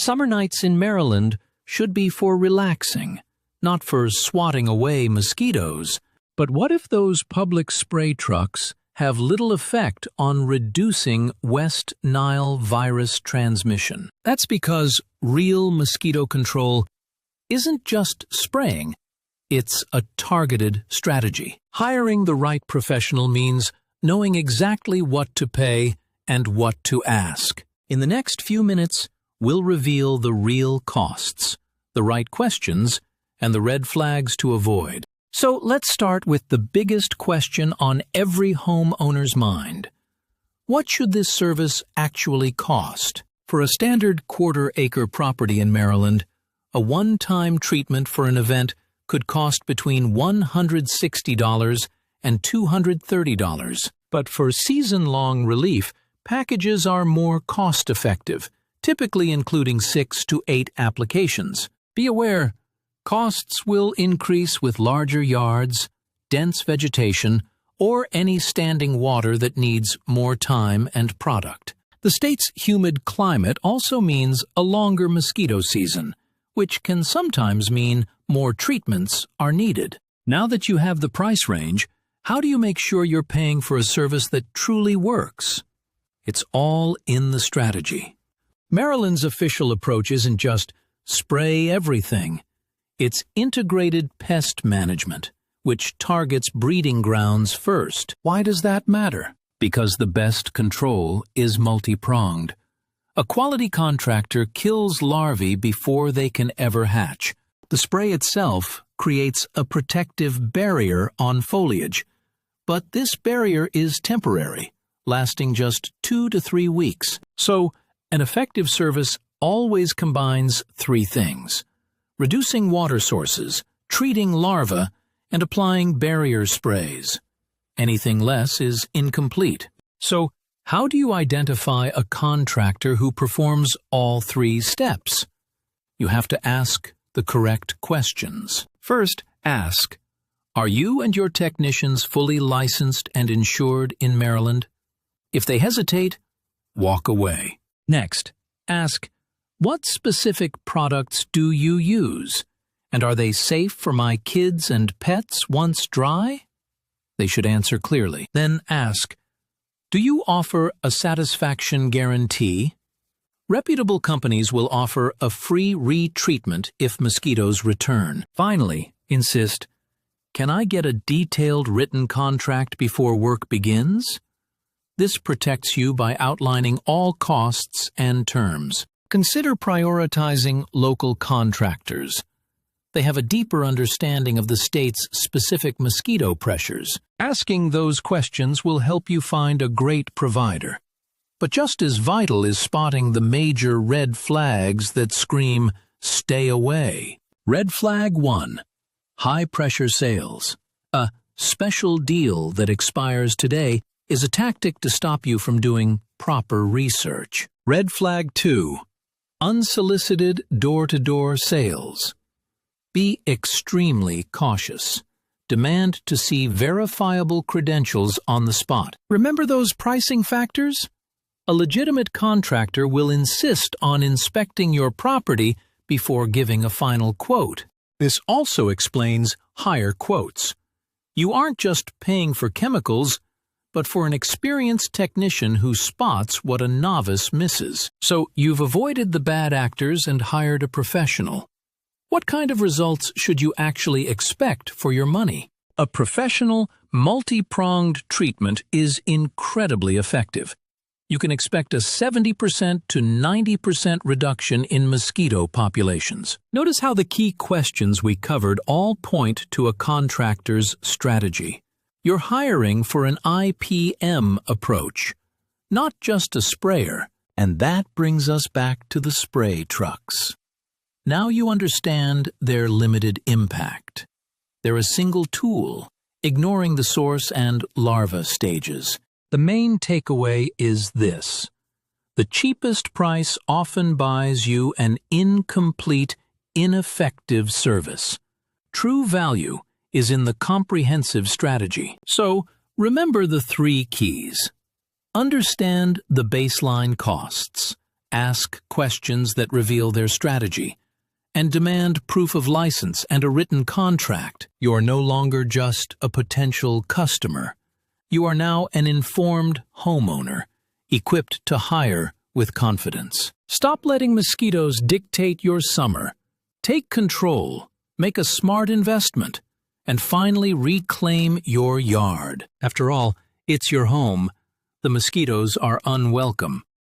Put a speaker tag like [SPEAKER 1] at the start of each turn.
[SPEAKER 1] Summer nights in Maryland should be for relaxing, not for swatting away mosquitoes. But what if those public spray trucks have little effect on reducing West Nile virus transmission? That's because real mosquito control isn't just spraying, it's a targeted strategy. Hiring the right professional means knowing exactly what to pay and what to ask. In the next few minutes, we'll reveal the real costs, the right questions, and the red flags to avoid. So let's start with the biggest question on every homeowner's mind. What should this service actually cost? For a standard quarter-acre property in Maryland, a one-time treatment for an event could cost between $160 and $230. But for season-long relief, packages are more cost-effective, typically including 6 to 8 applications. Be aware, costs will increase with larger yards, dense vegetation, or any standing water that needs more time and product. The state's humid climate also means a longer mosquito season, which can sometimes mean more treatments are needed. Now that you have the price range, how do you make sure you're paying for a service that truly works? It's all in the strategy. Maryland's official approach isn't just spray everything. It's integrated pest management, which targets breeding grounds first. Why does that matter? Because the best control is multi-pronged. A quality contractor kills larvae before they can ever hatch. The spray itself creates a protective barrier on foliage, but this barrier is temporary, lasting just 2 to 3 weeks. So, an effective service always combines 3 things: reducing water sources, treating larvae, and applying barrier sprays. Anything less is incomplete. So, how do you identify a contractor who performs all 3 steps? You have to ask the correct questions. First, ask, are you and your technicians fully licensed and insured in Maryland? If they hesitate, walk away. Next, ask, what specific products do you use? And are they safe for my kids and pets once dry? They should answer clearly. Then ask, do you offer a satisfaction guarantee? Reputable companies will offer a free retreatment if mosquitoes return. Finally, insist, can I get a detailed written contract before work begins? This protects you by outlining all costs and terms. Consider prioritizing local contractors. They have a deeper understanding of the state's specific mosquito pressures. Asking those questions will help you find a great provider. But just as vital is spotting the major red flags that scream, "Stay away." Red flag 1. High-pressure sales. A special deal that expires today is a tactic to stop you from doing proper research. Red flag 2. Unsolicited door-to-door sales. Be extremely cautious. Demand to see verifiable credentials on the spot. Remember those pricing factors? A legitimate contractor will insist on inspecting your property before giving a final quote. This also explains higher quotes. You aren't just paying for chemicals, but for an experienced technician who spots what a novice misses. So you've avoided the bad actors and hired a professional. What kind of results should you actually expect for your money? A professional, multi-pronged treatment is incredibly effective. You can expect a 70% to 90% reduction in mosquito populations. Notice how the key questions we covered all point to a contractor's strategy. You're hiring for an IPM approach, not just a sprayer. And that brings us back to the spray trucks. Now you understand their limited impact. They're a single tool, ignoring the source and larva stages. The main takeaway is this: the cheapest price often buys you an incomplete, ineffective service. True value is in the comprehensive strategy. So, remember the 3 keys. Understand the baseline costs. ask questions that reveal their strategy, and demand proof of license and a written contract. You are no longer just a potential customer. You are now an informed homeowner, equipped to hire with confidence. Stop letting mosquitoes dictate your summer. Take control, make a smart investment, and finally reclaim your yard. After all, it's your home. The mosquitoes are unwelcome.